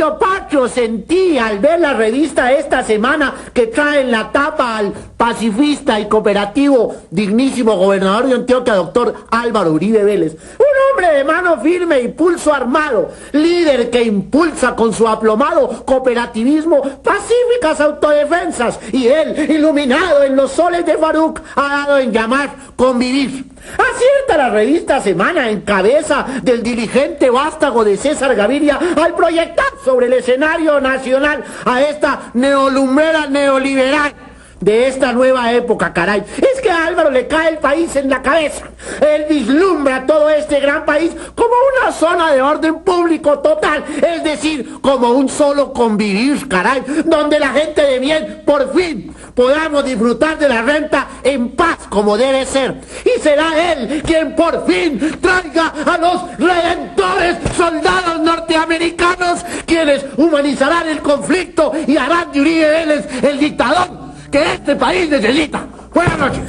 orgullo patrio sentí al ver la revista esta semana que trae en la tapa al pacifista y cooperativo dignísimo gobernador de Antioquia, doctor Álvaro Uribe Vélez. Un hombre de mano firme y pulso armado, líder que impulsa con su aplomado cooperativismo pacíficas autodefensas, y él, iluminado en los soles de Faruc, ha dado en llamar convivir. Acierta la revista Semana en cabeza del diligente vástago de César Gaviria al proyectar sobre el escenario nacional a esta neolumbrera neoliberal de esta nueva época, caray. Es que a Álvaro le cae el país en la cabeza. Él vislumbra todo este gran país como una zona de orden público total, es decir, como un solo convivir, caray, donde la gente de bien, por fin, podamos disfrutar de la renta en paz como debe ser. Y será él quien por fin traiga a los redentores soldados norteamericanos, quienes humanizarán el conflicto y harán de Uribe Vélez el dictador que este país necesita. Buenas noches.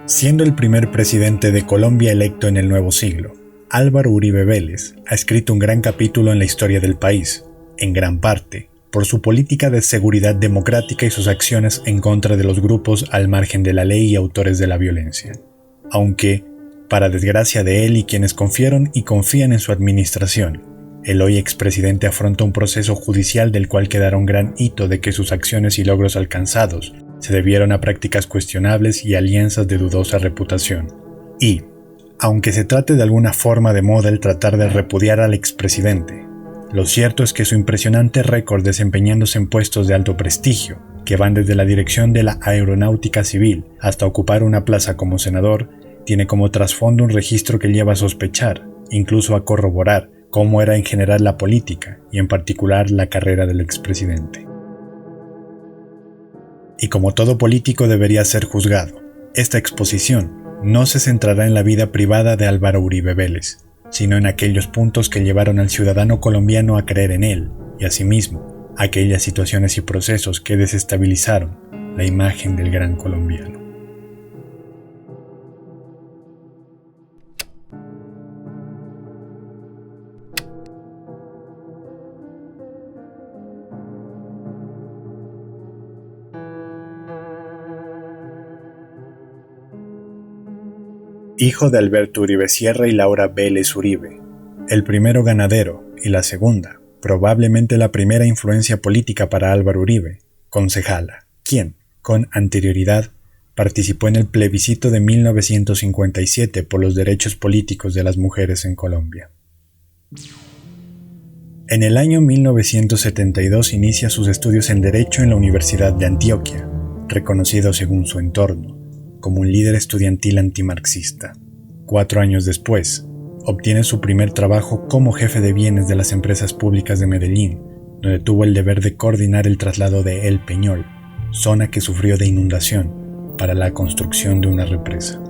Siendo el primer presidente de Colombia electo en el nuevo siglo, Álvaro Uribe Vélez ha escrito un gran capítulo en la historia del país, en gran parte por su política de seguridad democrática y sus acciones en contra de los grupos al margen de la ley y autores de la violencia. Aunque, para desgracia de él y quienes confiaron y confían en su administración, el hoy expresidente afronta un proceso judicial del cual quedará un gran hito de que sus acciones y logros alcanzados se debieron a prácticas cuestionables y alianzas de dudosa reputación. Y, aunque se trate de alguna forma de moda el tratar de repudiar al expresidente, lo cierto es que su impresionante récord desempeñándose en puestos de alto prestigio, que van desde la dirección de la Aeronáutica Civil hasta ocupar una plaza como senador, tiene como trasfondo un registro que lleva a sospechar, incluso a corroborar, cómo era en general la política, y en particular la carrera del expresidente. Y como todo político debería ser juzgado, esta exposición no se centrará en la vida privada de Álvaro Uribe Vélez, sino en aquellos puntos que llevaron al ciudadano colombiano a creer en él, y asimismo, aquellas situaciones y procesos que desestabilizaron la imagen del gran colombiano. Hijo de Alberto Uribe Sierra y Laura Vélez Uribe, el primero ganadero y la segunda, probablemente la primera influencia política para Álvaro Uribe, concejala, quien, con anterioridad, participó en el plebiscito de 1957 por los derechos políticos de las mujeres en Colombia. En el año 1972 inicia sus estudios en Derecho en la Universidad de Antioquia, reconocido según su entorno como un líder estudiantil antimarxista. 4 años después, obtiene su primer trabajo como jefe de bienes de las empresas públicas de Medellín, donde tuvo el deber de coordinar el traslado de El Peñol, zona que sufrió de inundación, para la construcción de una represa.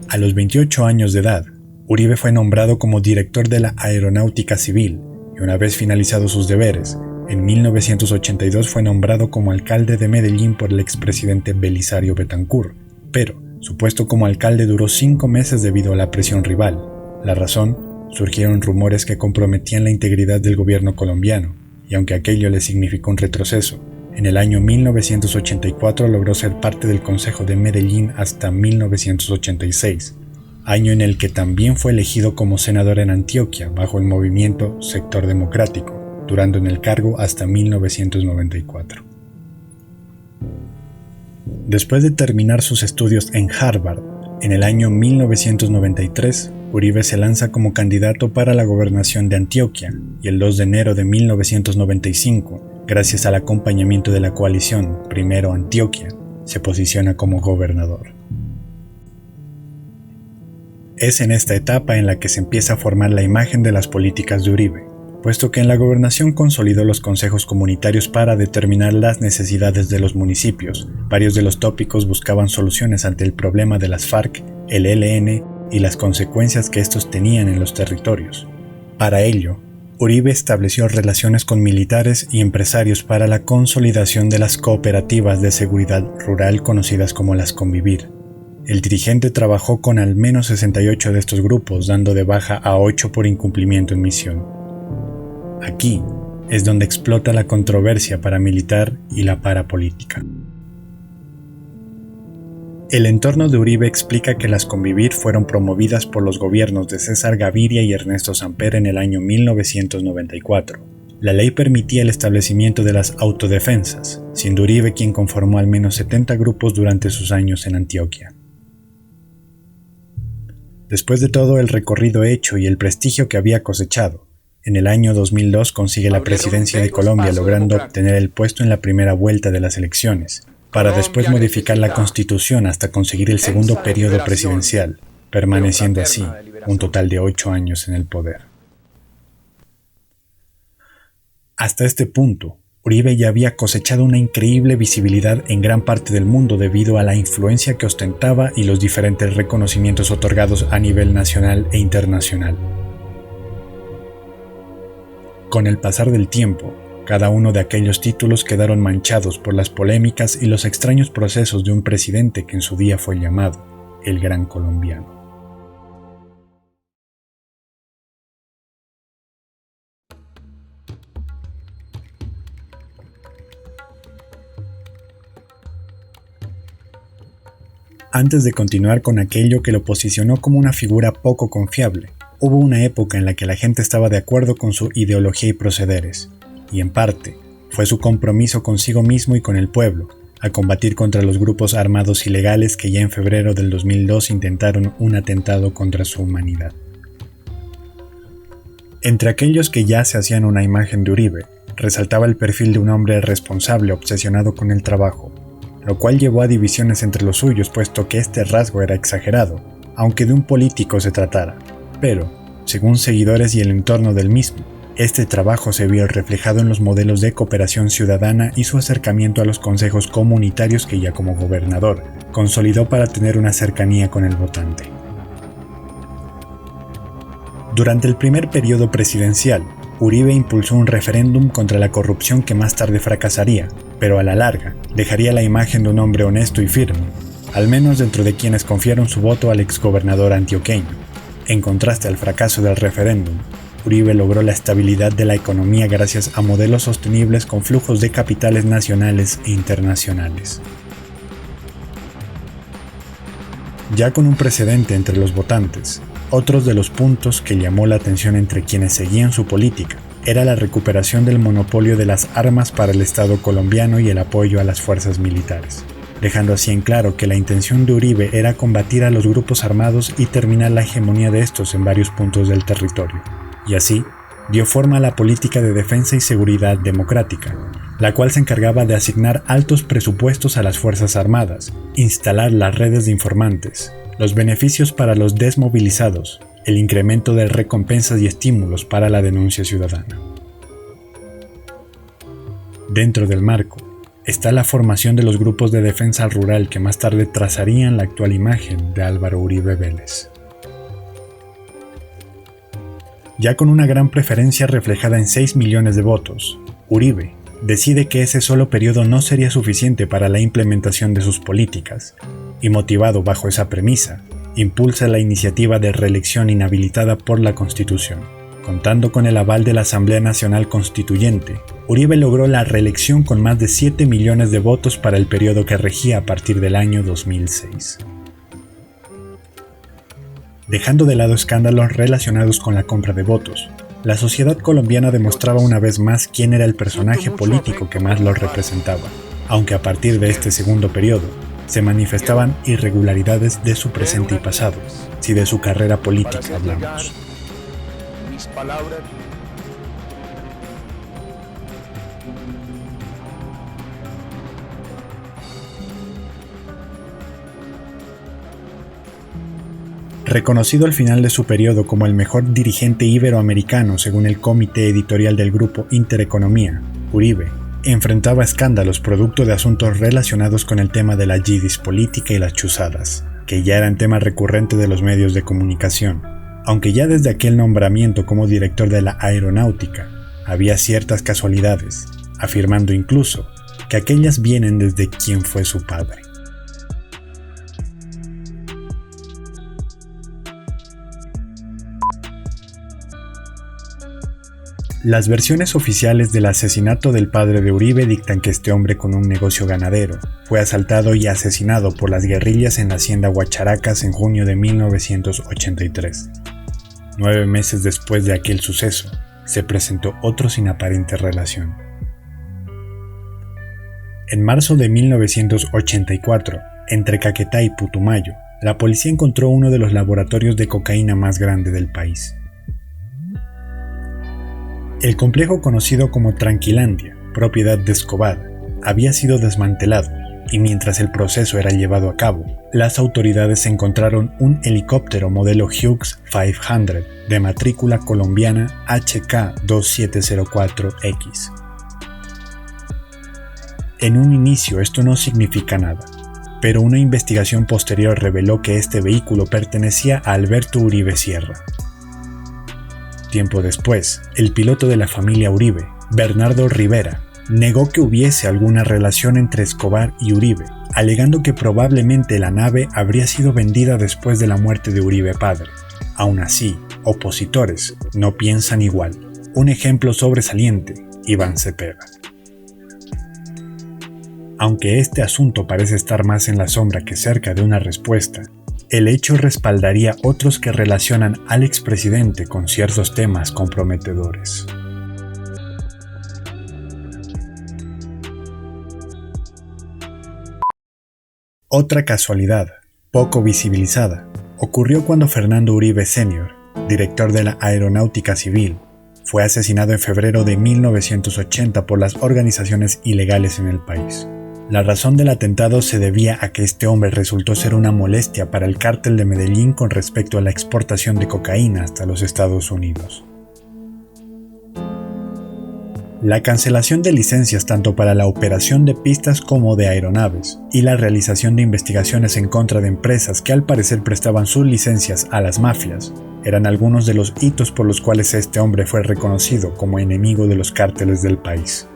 A los 28 años de edad, Uribe fue nombrado como director de la Aeronáutica Civil y una vez finalizados sus deberes, en 1982 fue nombrado como alcalde de Medellín por el expresidente Belisario Betancur, pero su puesto como alcalde duró 5 meses debido a la presión rival. La razón, surgieron rumores que comprometían la integridad del gobierno colombiano, y aunque aquello le significó un retroceso, en el año 1984 logró ser parte del Consejo de Medellín hasta 1986, año en el que también fue elegido como senador en Antioquia bajo el movimiento Sector Democrático, durando en el cargo hasta 1994. Después de terminar sus estudios en Harvard, en el año 1993, Uribe se lanza como candidato para la gobernación de Antioquia y el 2 de enero de 1995, gracias al acompañamiento de la coalición Primero Antioquia, se posiciona como gobernador. Es en esta etapa en la que se empieza a formar la imagen de las políticas de Uribe, puesto que en la gobernación consolidó los consejos comunitarios para determinar las necesidades de los municipios. Varios de los tópicos buscaban soluciones ante el problema de las FARC, el ELN y las consecuencias que estos tenían en los territorios. Para ello, Uribe estableció relaciones con militares y empresarios para la consolidación de las cooperativas de seguridad rural conocidas como las Convivir. El dirigente trabajó con al menos 68 de estos grupos, dando de baja a 8 por incumplimiento en misión. Aquí es donde explota la controversia paramilitar y la parapolítica. El entorno de Uribe explica que las Convivir fueron promovidas por los gobiernos de César Gaviria y Ernesto Samper en el año 1994. La ley permitía el establecimiento de las autodefensas, siendo Uribe quien conformó al menos 70 grupos durante sus años en Antioquia. Después de todo el recorrido hecho y el prestigio que había cosechado, en el año 2002 consigue la presidencia de Colombia, logrando obtener el puesto en la primera vuelta de las elecciones, para después modificar la Constitución hasta conseguir el segundo periodo presidencial, permaneciendo así un total de 8 años en el poder. Hasta este punto, Uribe ya había cosechado una increíble visibilidad en gran parte del mundo debido a la influencia que ostentaba y los diferentes reconocimientos otorgados a nivel nacional e internacional. Con el pasar del tiempo, cada uno de aquellos títulos quedaron manchados por las polémicas y los extraños procesos de un presidente que en su día fue llamado el Gran Colombiano. Antes de continuar con aquello que lo posicionó como una figura poco confiable, hubo una época en la que la gente estaba de acuerdo con su ideología y procederes, y en parte fue su compromiso consigo mismo y con el pueblo, a combatir contra los grupos armados ilegales que ya en febrero del 2002 intentaron un atentado contra su humanidad. Entre aquellos que ya se hacían una imagen de Uribe, resaltaba el perfil de un hombre responsable obsesionado con el trabajo, lo cual llevó a divisiones entre los suyos, puesto que este rasgo era exagerado, aunque de un político se tratara. Pero, según seguidores y el entorno del mismo, este trabajo se vio reflejado en los modelos de cooperación ciudadana y su acercamiento a los consejos comunitarios que ya como gobernador consolidó para tener una cercanía con el votante. Durante el primer periodo presidencial, Uribe impulsó un referéndum contra la corrupción que más tarde fracasaría, pero a la larga dejaría la imagen de un hombre honesto y firme, al menos dentro de quienes confiaron su voto al exgobernador antioqueño. En contraste al fracaso del referéndum, Uribe logró la estabilidad de la economía gracias a modelos sostenibles con flujos de capitales nacionales e internacionales. Ya con un precedente entre los votantes, otros de los puntos que llamó la atención entre quienes seguían su política era la recuperación del monopolio de las armas para el Estado colombiano y el apoyo a las fuerzas militares, dejando así en claro que la intención de Uribe era combatir a los grupos armados y terminar la hegemonía de estos en varios puntos del territorio, y así dio forma a la política de defensa y seguridad democrática, la cual se encargaba de asignar altos presupuestos a las Fuerzas Armadas, instalar las redes de informantes, los beneficios para los desmovilizados, el incremento de recompensas y estímulos para la denuncia ciudadana. Dentro del marco está la formación de los grupos de defensa rural que más tarde trazarían la actual imagen de Álvaro Uribe Vélez. Ya con una gran preferencia reflejada en 6 millones de votos, Uribe decide que ese solo periodo no sería suficiente para la implementación de sus políticas, y motivado bajo esa premisa, impulsa la iniciativa de reelección inhabilitada por la Constitución. Contando con el aval de la Asamblea Nacional Constituyente, Uribe logró la reelección con más de 7 millones de votos para el periodo que regía a partir del año 2006. Dejando de lado escándalos relacionados con la compra de votos, la sociedad colombiana demostraba una vez más quién era el personaje político que más lo representaba, aunque a partir de este segundo periodo se manifestaban irregularidades de su presente y pasado, si de su carrera política hablamos. Reconocido al final de su periodo como el mejor dirigente iberoamericano según el comité editorial del grupo Intereconomía, Uribe enfrentaba escándalos producto de asuntos relacionados con el tema de la yidis política y las chuzadas, que ya eran tema recurrente de los medios de comunicación, aunque ya desde aquel nombramiento como director de la aeronáutica había ciertas casualidades, afirmando incluso que aquellas vienen desde quien fue su padre. Las versiones oficiales del asesinato del padre de Uribe dictan que este hombre con un negocio ganadero fue asaltado y asesinado por las guerrillas en la hacienda Huacharacas en junio de 1983. 9 meses después de aquel suceso, se presentó otro sin aparente relación. En marzo de 1984, entre Caquetá y Putumayo, la policía encontró uno de los laboratorios de cocaína más grande del país. El complejo conocido como Tranquilandia, propiedad de Escobar, había sido desmantelado y mientras el proceso era llevado a cabo, las autoridades encontraron un helicóptero modelo Hughes 500 de matrícula colombiana HK2704X. En un inicio esto no significa nada, pero una investigación posterior reveló que este vehículo pertenecía a Alberto Uribe Sierra. Tiempo después, el piloto de la familia Uribe, Bernardo Rivera, negó que hubiese alguna relación entre Escobar y Uribe, alegando que probablemente la nave habría sido vendida después de la muerte de Uribe padre. Aún así, opositores no piensan igual. Un ejemplo sobresaliente, Iván Cepeda. Aunque este asunto parece estar más en la sombra que cerca de una respuesta, el hecho respaldaría otros que relacionan al expresidente con ciertos temas comprometedores. Otra casualidad, poco visibilizada, ocurrió cuando Fernando Uribe Sr., director de la Aeronáutica Civil, fue asesinado en febrero de 1980 por las organizaciones ilegales en el país. La razón del atentado se debía a que este hombre resultó ser una molestia para el cártel de Medellín con respecto a la exportación de cocaína hasta los Estados Unidos. La cancelación de licencias tanto para la operación de pistas como de aeronaves y la realización de investigaciones en contra de empresas que al parecer prestaban sus licencias a las mafias eran algunos de los hitos por los cuales este hombre fue reconocido como enemigo de los cárteles del país.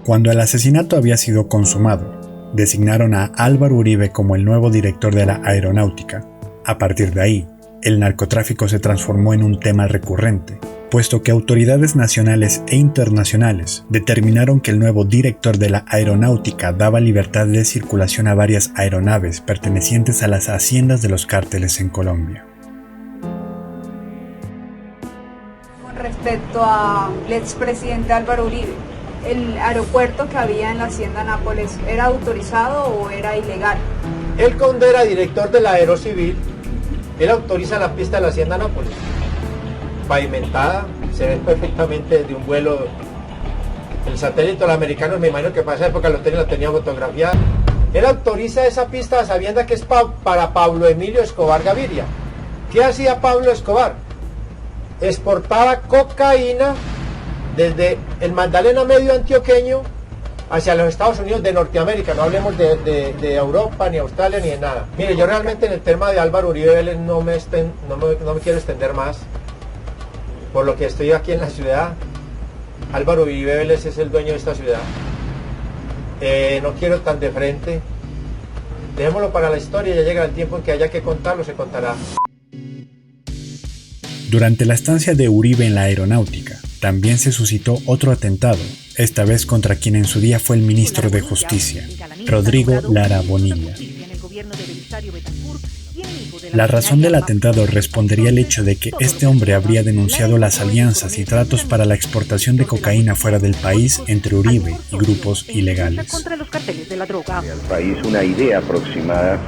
Cuando el asesinato había sido consumado, designaron a Álvaro Uribe como el nuevo director de la aeronáutica. A partir de ahí, el narcotráfico se transformó en un tema recurrente, puesto que autoridades nacionales e internacionales determinaron que el nuevo director de la aeronáutica daba libertad de circulación a varias aeronaves pertenecientes a las haciendas de los cárteles en Colombia. Con respecto al expresidente Álvaro Uribe, ¿el aeropuerto que había en la hacienda Nápoles era autorizado o era ilegal? Él, cuando era director de la Aerocivil, él autoriza la pista de la hacienda Nápoles, pavimentada, se ve perfectamente desde un vuelo. El satélite de los americanos, me imagino que para esa época la tenía fotografiada. Él autoriza esa pista sabiendo que es para Pablo Emilio Escobar Gaviria. ¿Qué hacía Pablo Escobar? Exportaba cocaína desde el Magdalena Medio antioqueño hacia los Estados Unidos de Norteamérica, no hablemos de Europa, ni Australia, ni de nada. Mire, yo realmente en el tema de Álvaro Uribe Vélez no me quiero extender más, por lo que estoy aquí en la ciudad. Álvaro Uribe Vélez es el dueño de esta ciudad. No quiero tan de frente. Dejémoslo para la historia, ya llega el tiempo en que haya que contarlo, se contará. Durante la estancia de Uribe en la aeronáutica, también se suscitó otro atentado, esta vez contra quien en su día fue el ministro de Justicia, Rodrigo Lara Bonilla. La razón del atentado respondería al hecho de que este hombre habría denunciado las alianzas y tratos para la exportación de cocaína fuera del país entre Uribe y grupos ilegales. Al país una idea aproximada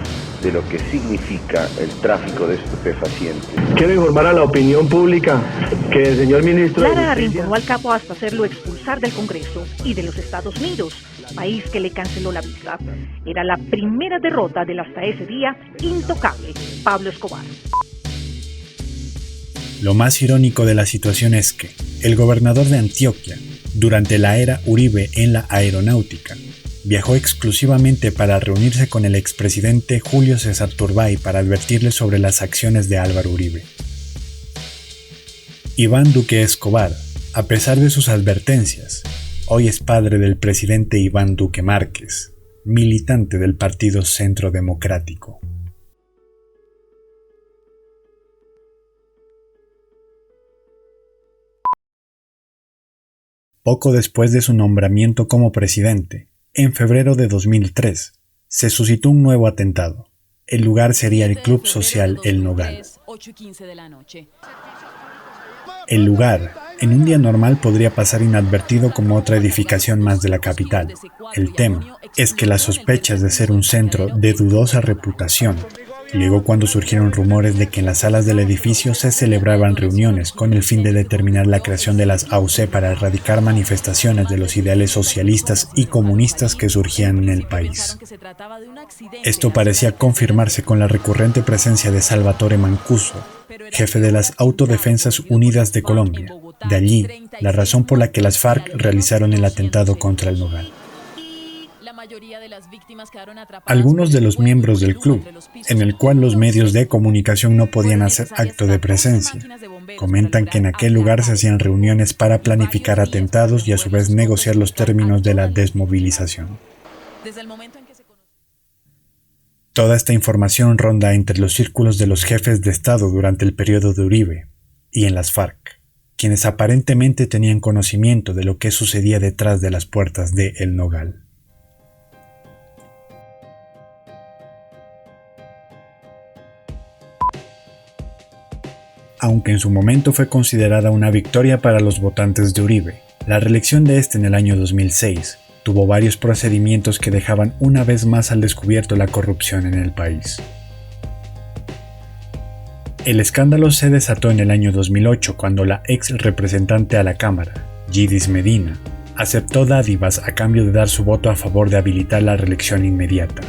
de lo que significa el tráfico de estupefacientes. Quiero informar a la opinión pública que el señor ministro... Lara arrinconó al capo hasta hacerlo expulsar del Congreso y de los Estados Unidos, país que le canceló la visa. Era la primera derrota del hasta ese día intocable Pablo Escobar. Lo más irónico de la situación es que el gobernador de Antioquia, durante la era Uribe en la aeronáutica, viajó exclusivamente para reunirse con el expresidente Julio César Turbay para advertirle sobre las acciones de Álvaro Uribe. Iván Duque Escobar, a pesar de sus advertencias, hoy es padre del presidente Iván Duque Márquez, militante del Partido Centro Democrático. Poco después de su nombramiento como presidente, en febrero de 2003, se suscitó un nuevo atentado. El lugar sería el Club Social El Nogal. El lugar, en un día normal, podría pasar inadvertido como otra edificación más de la capital. El tema es que las sospechas de ser un centro de dudosa reputación llegó cuando surgieron rumores de que en las salas del edificio se celebraban reuniones con el fin de determinar la creación de las AUC para erradicar manifestaciones de los ideales socialistas y comunistas que surgían en el país. Esto parecía confirmarse con la recurrente presencia de Salvatore Mancuso, jefe de las Autodefensas Unidas de Colombia. De allí, la razón por la que las FARC realizaron el atentado contra el Nogal. Algunos de los miembros del club, en el cual los medios de comunicación no podían hacer acto de presencia, comentan que en aquel lugar se hacían reuniones para planificar atentados y a su vez negociar los términos de la desmovilización. Toda esta información ronda entre los círculos de los jefes de Estado durante el periodo de Uribe y en las FARC, quienes aparentemente tenían conocimiento de lo que sucedía detrás de las puertas de El Nogal. Aunque en su momento fue considerada una victoria para los votantes de Uribe, la reelección de este en el año 2006 tuvo varios procedimientos que dejaban una vez más al descubierto la corrupción en el país. El escándalo se desató en el año 2008 cuando la ex representante a la Cámara, Yidis Medina, aceptó dádivas a cambio de dar su voto a favor de habilitar la reelección inmediata.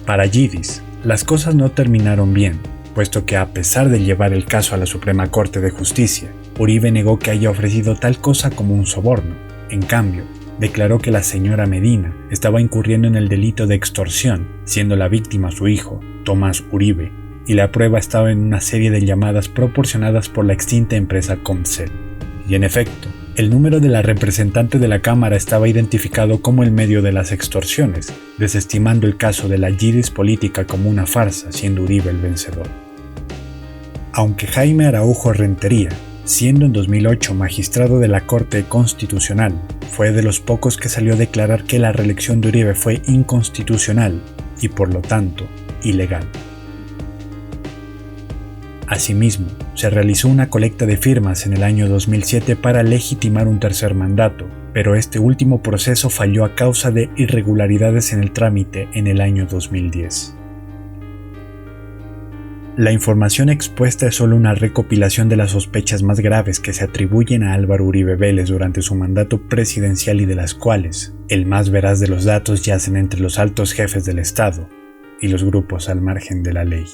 Para Yidis, las cosas no terminaron bien, puesto que a pesar de llevar el caso a la Suprema Corte de Justicia, Uribe negó que haya ofrecido tal cosa como un soborno. En cambio, declaró que la señora Medina estaba incurriendo en el delito de extorsión, siendo la víctima su hijo, Tomás Uribe, y la prueba estaba en una serie de llamadas proporcionadas por la extinta empresa Comcel. Y en efecto, el número de la representante de la Cámara estaba identificado como el medio de las extorsiones, desestimando el caso de la Yidis política como una farsa, siendo Uribe el vencedor. Aunque Jaime Araujo Rentería, siendo en 2008 magistrado de la Corte Constitucional, fue de los pocos que salió a declarar que la reelección de Uribe fue inconstitucional y por lo tanto ilegal. Asimismo, se realizó una colecta de firmas en el año 2007 para legitimar un tercer mandato, pero este último proceso falló a causa de irregularidades en el trámite en el año 2010. La información expuesta es solo una recopilación de las sospechas más graves que se atribuyen a Álvaro Uribe Vélez durante su mandato presidencial y de las cuales, el más veraz de los datos, yacen entre los altos jefes del Estado y los grupos al margen de la ley.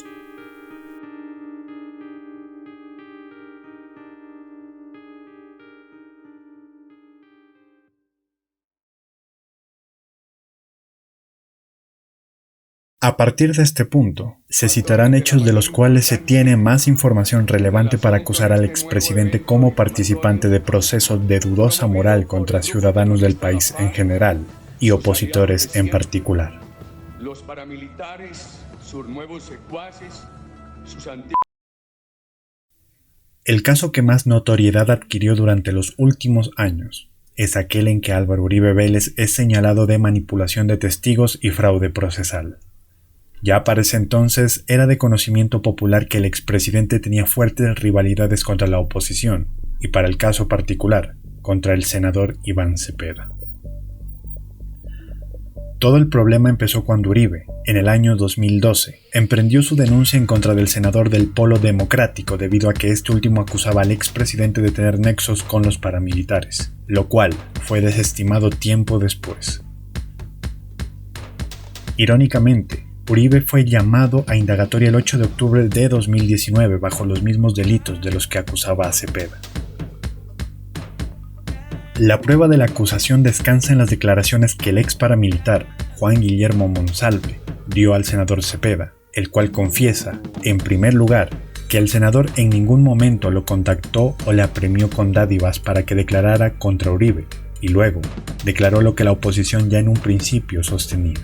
A partir de este punto, se citarán hechos de los cuales se tiene más información relevante para acusar al expresidente como participante de procesos de dudosa moral contra ciudadanos del país en general y opositores en particular. Los paramilitares, sus nuevos secuaces, sus antiguos... El caso que más notoriedad adquirió durante los últimos años es aquel en que Álvaro Uribe Vélez es señalado de manipulación de testigos y fraude procesal. Ya para ese entonces era de conocimiento popular que el expresidente tenía fuertes rivalidades contra la oposición y, para el caso particular, contra el senador Iván Cepeda. Todo el problema empezó cuando Uribe, en el año 2012, emprendió su denuncia en contra del senador del Polo Democrático debido a que este último acusaba al expresidente de tener nexos con los paramilitares, lo cual fue desestimado tiempo después. Irónicamente, Uribe fue llamado a indagatoria el 8 de octubre de 2019 bajo los mismos delitos de los que acusaba a Cepeda. La prueba de la acusación descansa en las declaraciones que el ex paramilitar Juan Guillermo Monsalve dio al senador Cepeda, el cual confiesa, en primer lugar, que el senador en ningún momento lo contactó o le apremió con dádivas para que declarara contra Uribe, y luego declaró lo que la oposición ya en un principio sostenía.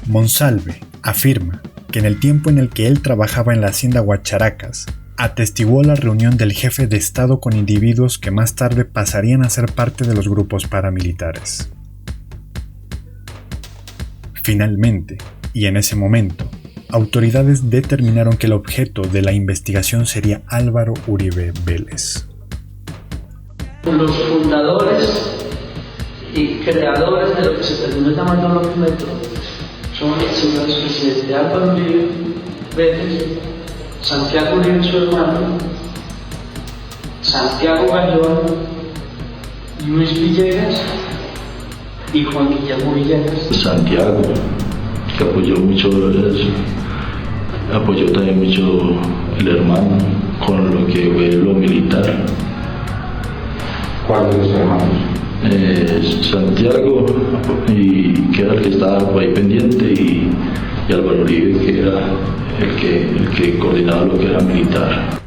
Monsalve afirma que en el tiempo en el que él trabajaba en la hacienda Huacharacas, atestiguó la reunión del jefe de Estado con individuos que más tarde pasarían a ser parte de los grupos paramilitares. Finalmente, y en ese momento, autoridades determinaron que el objeto de la investigación sería Álvaro Uribe Vélez. Los fundadores y creadores de lo que se terminó llamando los metros son el señor expresidente Álvaro Uribe Vélez, Santiago Uribe su hermano, Santiago Gallón, Luis Villegas y Juan Guillermo Villegas. Santiago, que apoyó mucho eso, apoyó también mucho el hermano con lo que fue lo militar. ¿Cuál de los hermanos? Santiago, y que era el que estaba por ahí pendiente, y Álvaro Uribe, que era el que coordinaba lo que era militar.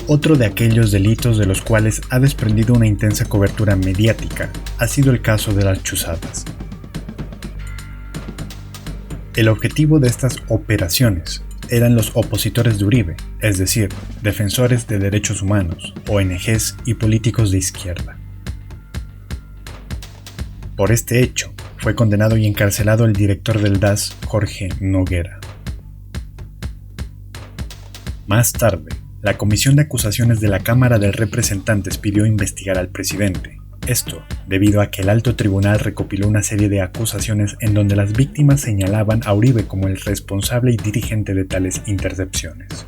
Otro de aquellos delitos de los cuales ha desprendido una intensa cobertura mediática ha sido el caso de las chuzadas. El objetivo de estas operaciones eran los opositores de Uribe, es decir, defensores de derechos humanos, ONGs y políticos de izquierda. Por este hecho, fue condenado y encarcelado el director del DAS, Jorge Noguera. Más tarde, la Comisión de Acusaciones de la Cámara de Representantes pidió investigar al presidente. Esto debido a que el alto tribunal recopiló una serie de acusaciones en donde las víctimas señalaban a Uribe como el responsable y dirigente de tales intercepciones.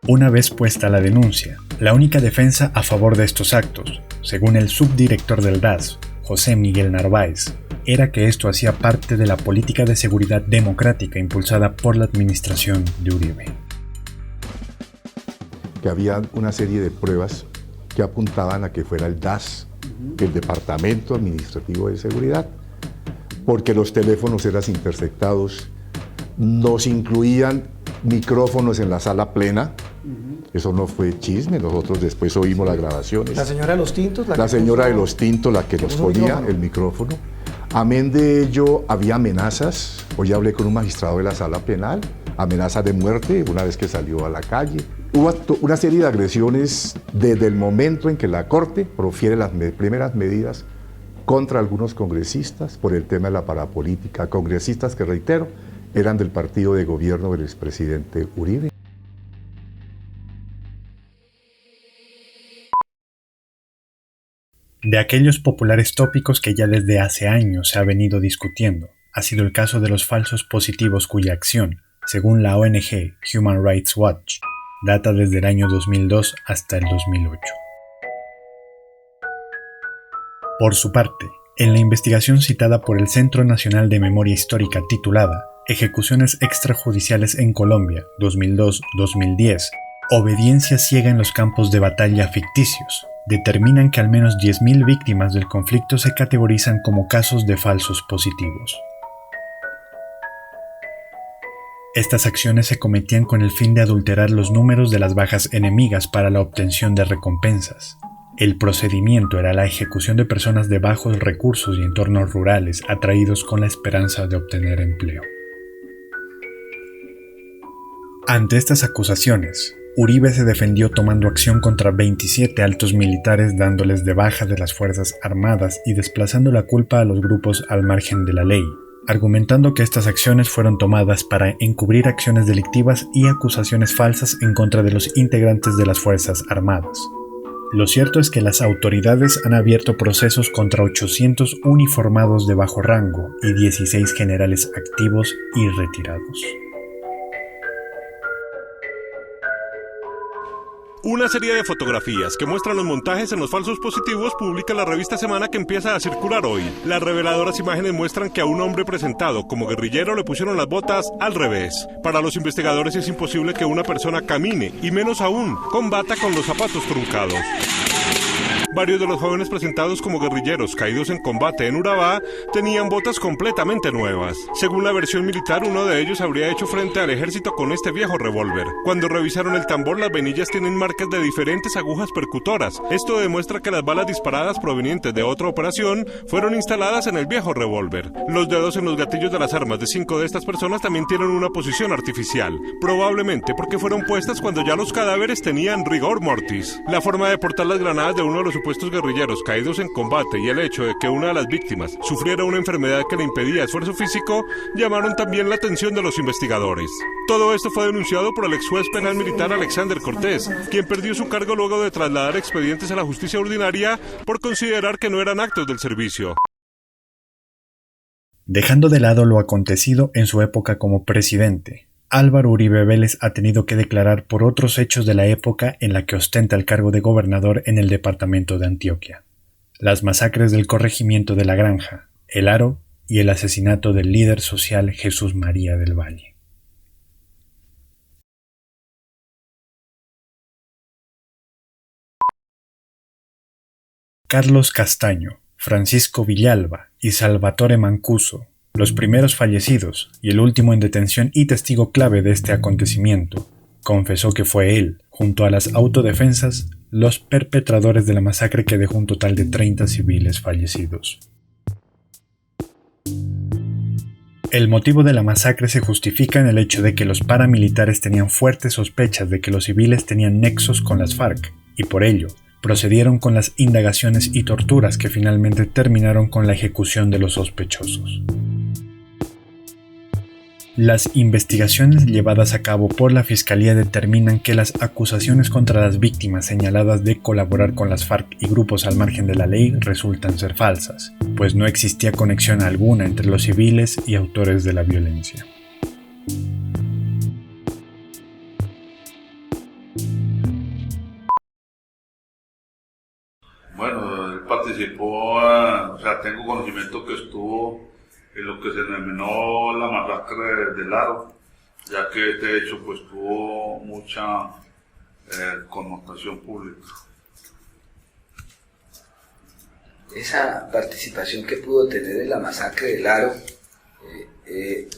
Una vez puesta la denuncia, la única defensa a favor de estos actos, según el subdirector del DAS, José Miguel Narváez, era que esto hacía parte de la política de seguridad democrática impulsada por la administración de Uribe. Que había una serie de pruebas que apuntaban a que fuera el DAS, el Departamento Administrativo de Seguridad, porque los teléfonos eran interceptados, nos incluían micrófonos en la sala plena. Eso no fue chisme, nosotros después oímos las grabaciones. ¿La señora de los tintos? La señora de los tintos, la que nos ponía el micrófono. Amén de ello, había amenazas. Hoy hablé con un magistrado de la sala penal, amenazas de muerte una vez que salió a la calle. Hubo una serie de agresiones desde el momento en que la Corte profiere las primeras medidas contra algunos congresistas por el tema de la parapolítica. Congresistas que, reitero, eran del partido de gobierno del expresidente Uribe. De aquellos populares tópicos que ya desde hace años se ha venido discutiendo, ha sido el caso de los falsos positivos cuya acción, según la ONG Human Rights Watch, data desde el año 2002 hasta el 2008. Por su parte, en la investigación citada por el Centro Nacional de Memoria Histórica titulada Ejecuciones extrajudiciales en Colombia 2002-2010, obediencia ciega en los campos de batalla ficticios, determinan que al menos 10.000 víctimas del conflicto se categorizan como casos de falsos positivos. Estas acciones se cometían con el fin de adulterar los números de las bajas enemigas para la obtención de recompensas. El procedimiento era la ejecución de personas de bajos recursos y entornos rurales atraídos con la esperanza de obtener empleo. Ante estas acusaciones, Uribe se defendió tomando acción contra 27 altos militares dándoles de baja de las Fuerzas Armadas y desplazando la culpa a los grupos al margen de la ley, argumentando que estas acciones fueron tomadas para encubrir acciones delictivas y acusaciones falsas en contra de los integrantes de las Fuerzas Armadas. Lo cierto es que las autoridades han abierto procesos contra 800 uniformados de bajo rango y 16 generales activos y retirados. Una serie de fotografías que muestran los montajes en los falsos positivos publica la revista Semana que empieza a circular hoy. Las reveladoras imágenes muestran que a un hombre presentado como guerrillero le pusieron las botas al revés. Para los investigadores es imposible que una persona camine y menos aún combata con los zapatos truncados. Varios de los jóvenes presentados como guerrilleros caídos en combate en Urabá tenían botas completamente nuevas. Según la versión militar, uno de ellos habría hecho frente al ejército con este viejo revólver. Cuando revisaron el tambor, las vainillas tienen marcas de diferentes agujas percutoras. Esto demuestra que las balas disparadas provenientes de otra operación fueron instaladas en el viejo revólver. Los dedos en los gatillos de las armas de 5 de estas personas también tienen una posición artificial, probablemente porque fueron puestas cuando ya los cadáveres tenían rigor mortis. La forma de portar las granadas de uno de los supuestos guerrilleros caídos en combate y el hecho de que una de las víctimas sufriera una enfermedad que le impedía esfuerzo físico llamaron también la atención de los investigadores. Todo esto fue denunciado por el ex juez penal militar Alexander Cortés, quien perdió su cargo luego de trasladar expedientes a la justicia ordinaria por considerar que no eran actos del servicio. Dejando de lado lo acontecido en su época como presidente, Álvaro Uribe Vélez ha tenido que declarar por otros hechos de la época en la que ostenta el cargo de gobernador en el departamento de Antioquia: las masacres del corregimiento de La Granja, El Aro y el asesinato del líder social Jesús María del Valle. Carlos Castaño, Francisco Villalba y Salvatore Mancuso, los primeros fallecidos y el último en detención y testigo clave de este acontecimiento, confesó que fue él, junto a las autodefensas, los perpetradores de la masacre que dejó un total de 30 civiles fallecidos. El motivo de la masacre se justifica en el hecho de que los paramilitares tenían fuertes sospechas de que los civiles tenían nexos con las FARC y por ello procedieron con las indagaciones y torturas que finalmente terminaron con la ejecución de los sospechosos. Las investigaciones llevadas a cabo por la Fiscalía determinan que las acusaciones contra las víctimas señaladas de colaborar con las FARC y grupos al margen de la ley resultan ser falsas, pues no existía conexión alguna entre los civiles y autores de la violencia. Bueno, él participó, tengo conocimiento que estuvo en lo que se denominó la masacre del Aro, ya que este hecho pues tuvo mucha connotación pública. Esa participación que pudo tener en la masacre del Aro,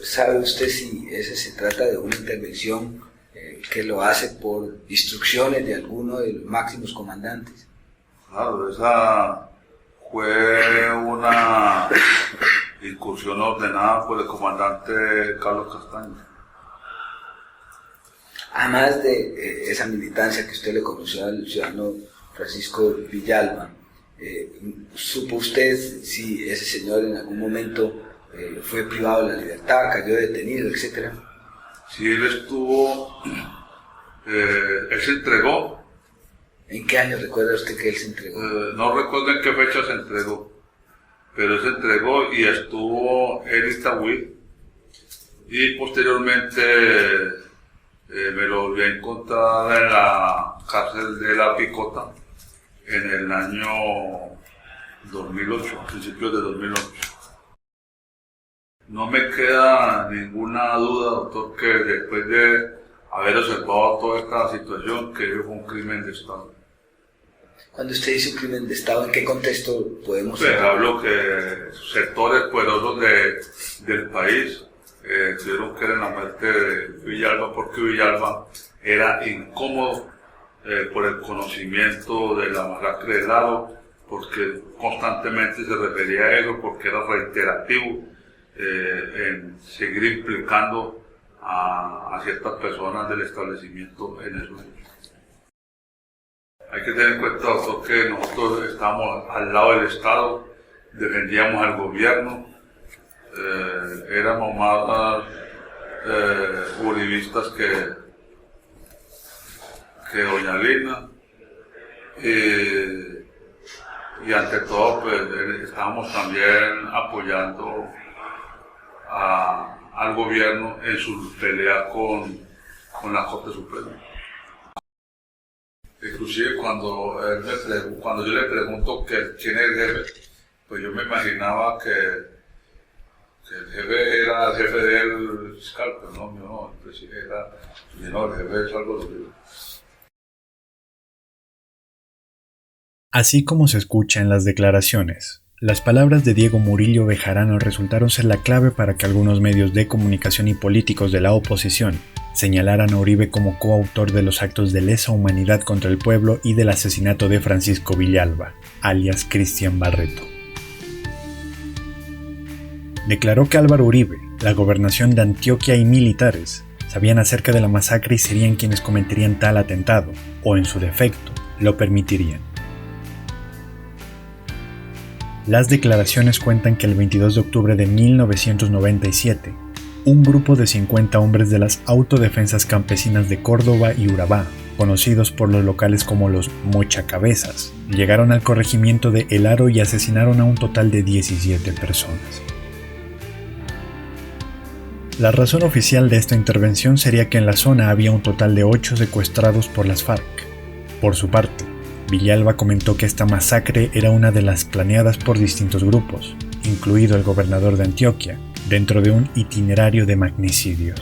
¿sabe usted si ese se trata de una intervención que lo hace por instrucciones de alguno de los máximos comandantes? Claro, esa fue una incursión ordenada por el comandante Carlos Castaño. Además de esa militancia que usted le conoció al ciudadano Francisco Villalba, ¿supo usted si ese señor en algún momento fue privado de la libertad, cayó detenido, etcétera? Sí, él estuvo, él se entregó. ¿En qué año recuerda usted que él se entregó? No recuerdo en qué fecha se entregó, pero él se entregó y estuvo en Itagüí y posteriormente me lo volví a encontrar en la cárcel de La Picota en el año 2008, principios de 2008. No me queda ninguna duda, doctor, que después de haber observado toda esta situación, que fue un crimen de Estado. Cuando usted dice un crimen de Estado, ¿en qué contexto podemos ver? Hablo que sectores poderosos del país tuvieron que ver en la muerte de Villalba, porque Villalba era incómodo por el conocimiento de la masacre del Aro, porque constantemente se refería a eso, porque era reiterativo en seguir implicando a ciertas personas del establecimiento en eso. Hay que tener en cuenta, doctor, que nosotros estamos al lado del Estado, defendíamos al gobierno, éramos más uribistas que doña Lina, y ante todo pues estábamos también apoyando al gobierno en su pelea con la Corte Suprema. Inclusive cuando yo le pregunto quién es el jefe, pues yo me imaginaba que el jefe era el jefe del fiscal, pero no, el presidente era, el jefe es algo de Así como se escucha en las declaraciones, las palabras de Diego Murillo Bejarano resultaron ser la clave para que algunos medios de comunicación y políticos de la oposición señalaran a Uribe como coautor de los actos de lesa humanidad contra el pueblo y del asesinato de Francisco Villalba, alias Cristian Barreto. Declaró que Álvaro Uribe, la gobernación de Antioquia y militares sabían acerca de la masacre y serían quienes cometerían tal atentado, o en su defecto, lo permitirían. Las declaraciones cuentan que el 22 de octubre de 1997, un grupo de 50 hombres de las autodefensas campesinas de Córdoba y Urabá, conocidos por los locales como los Mochacabezas, llegaron al corregimiento de El Aro y asesinaron a un total de 17 personas. La razón oficial de esta intervención sería que en la zona había un total de 8 secuestrados por las FARC. Por su parte, Villalba comentó que esta masacre era una de las planeadas por distintos grupos, incluido el gobernador de Antioquia, dentro de un itinerario de magnicidios.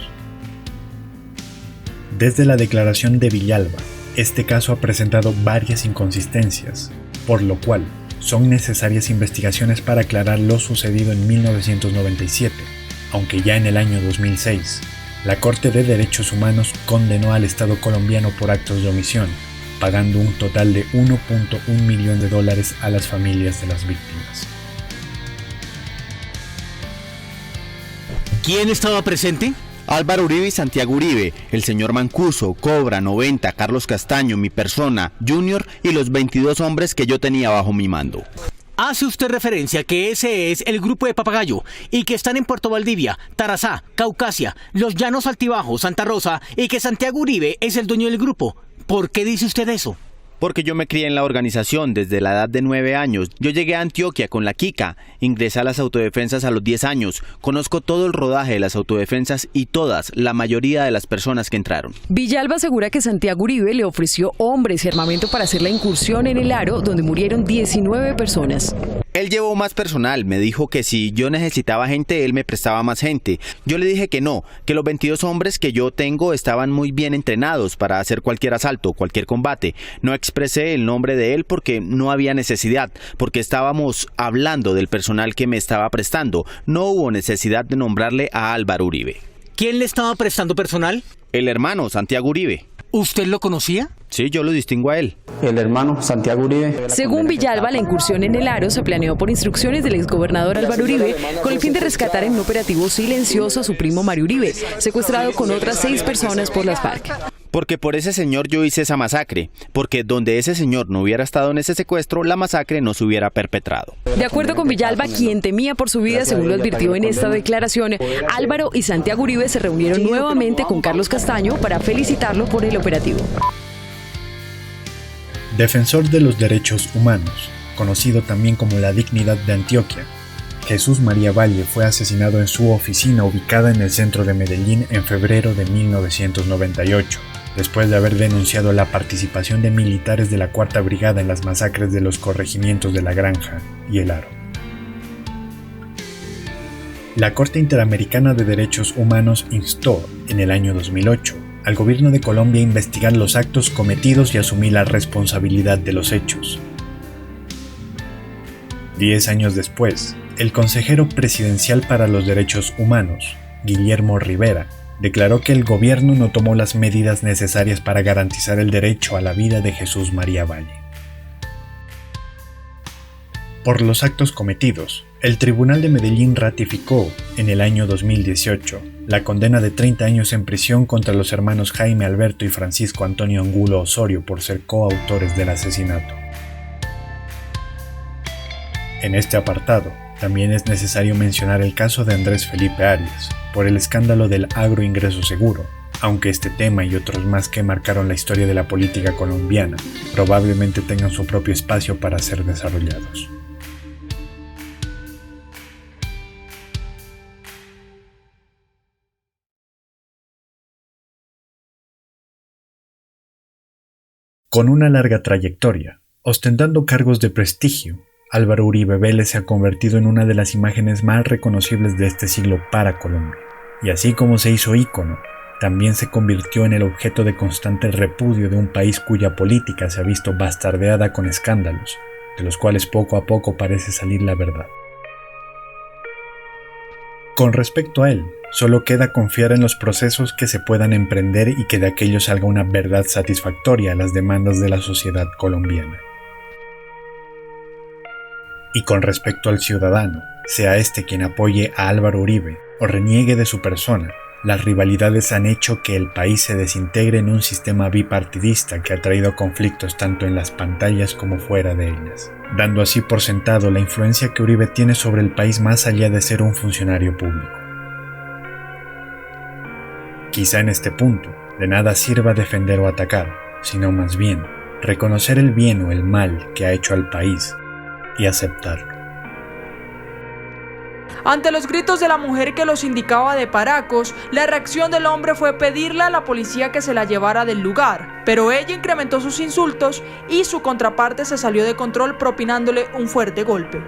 Desde la declaración de Villalba, este caso ha presentado varias inconsistencias, por lo cual son necesarias investigaciones para aclarar lo sucedido en 1997, aunque ya en el año 2006, la Corte de Derechos Humanos condenó al Estado colombiano por actos de omisión, pagando un total de $1.1 millón a las familias de las víctimas. ¿Quién estaba presente? Álvaro Uribe y Santiago Uribe, el señor Mancuso, Cobra, 90, Carlos Castaño, mi persona, Junior y los 22 hombres que yo tenía bajo mi mando. Hace usted referencia que ese es el grupo de Papagayo y que están en Puerto Valdivia, Tarazá, Caucasia, Los Llanos Altibajos, Santa Rosa y que Santiago Uribe es el dueño del grupo. ¿Por qué dice usted eso? Porque yo me crié en la organización desde la edad de 9 años. Yo llegué a Antioquia con la Kika, ingresé a las autodefensas a los 10 años, conozco todo el rodaje de las autodefensas y la mayoría de las personas que entraron. Villalba asegura que Santiago Uribe le ofreció hombres y armamento para hacer la incursión en El Aro, donde murieron 19 personas. Él llevó más personal, me dijo que si yo necesitaba gente, él me prestaba más gente. Yo le dije que no, que los 22 hombres que yo tengo estaban muy bien entrenados para hacer cualquier asalto, cualquier combate. No expresé el nombre de él porque no había necesidad, porque estábamos hablando del personal que me estaba prestando. No hubo necesidad de nombrarle a Álvaro Uribe. ¿Quién le estaba prestando personal? El hermano, Santiago Uribe. ¿Usted lo conocía? Sí, yo lo distingo a él. El hermano Santiago Uribe. Según Villalba, la incursión en El Aro se planeó por instrucciones del exgobernador Álvaro Uribe con el fin de rescatar en un operativo silencioso a su primo Mario Uribe, secuestrado con otras 6 personas por las FARC. Porque por ese señor yo hice esa masacre, porque donde ese señor no hubiera estado en ese secuestro, la masacre no se hubiera perpetrado. De acuerdo con Villalba, quien temía por su vida, según lo advirtió en esta declaración, Álvaro y Santiago Uribe se reunieron nuevamente con Carlos Castaño para felicitarlo por el operativo. Defensor de los derechos humanos, conocido también como la Dignidad de Antioquia, Jesús María Valle fue asesinado en su oficina ubicada en el centro de Medellín en febrero de 1998, después de haber denunciado la participación de militares de la Cuarta Brigada en las masacres de los corregimientos de La Granja y El Aro. La Corte Interamericana de Derechos Humanos instó, en el año 2008, al gobierno de Colombia a investigar los actos cometidos y asumir la responsabilidad de los hechos. 10 años después, el consejero presidencial para los derechos humanos, Guillermo Rivera, declaró que el gobierno no tomó las medidas necesarias para garantizar el derecho a la vida de Jesús María Valle. Por los actos cometidos, el Tribunal de Medellín ratificó, en el año 2018, la condena de 30 años en prisión contra los hermanos Jaime Alberto y Francisco Antonio Angulo Osorio por ser coautores del asesinato. En este apartado, también es necesario mencionar el caso de Andrés Felipe Arias, por el escándalo del agroingreso seguro, aunque este tema y otros más que marcaron la historia de la política colombiana probablemente tengan su propio espacio para ser desarrollados. Con una larga trayectoria, ostentando cargos de prestigio, Álvaro Uribe Vélez se ha convertido en una de las imágenes más reconocibles de este siglo para Colombia. Y así como se hizo ícono, también se convirtió en el objeto de constante repudio de un país cuya política se ha visto bastardeada con escándalos, de los cuales poco a poco parece salir la verdad. Con respecto a él, solo queda confiar en los procesos que se puedan emprender y que de aquello salga una verdad satisfactoria a las demandas de la sociedad colombiana. Y con respecto al ciudadano, sea este quien apoye a Álvaro Uribe o reniegue de su persona, las rivalidades han hecho que el país se desintegre en un sistema bipartidista que ha traído conflictos tanto en las pantallas como fuera de ellas, dando así por sentado la influencia que Uribe tiene sobre el país más allá de ser un funcionario público. Quizá en este punto de nada sirva defender o atacar, sino más bien reconocer el bien o el mal que ha hecho al país y aceptarlo. Ante los gritos de la mujer que los indicaba de paracos, la reacción del hombre fue pedirle a la policía que se la llevara del lugar, pero ella incrementó sus insultos y su contraparte se salió de control propinándole un fuerte golpe.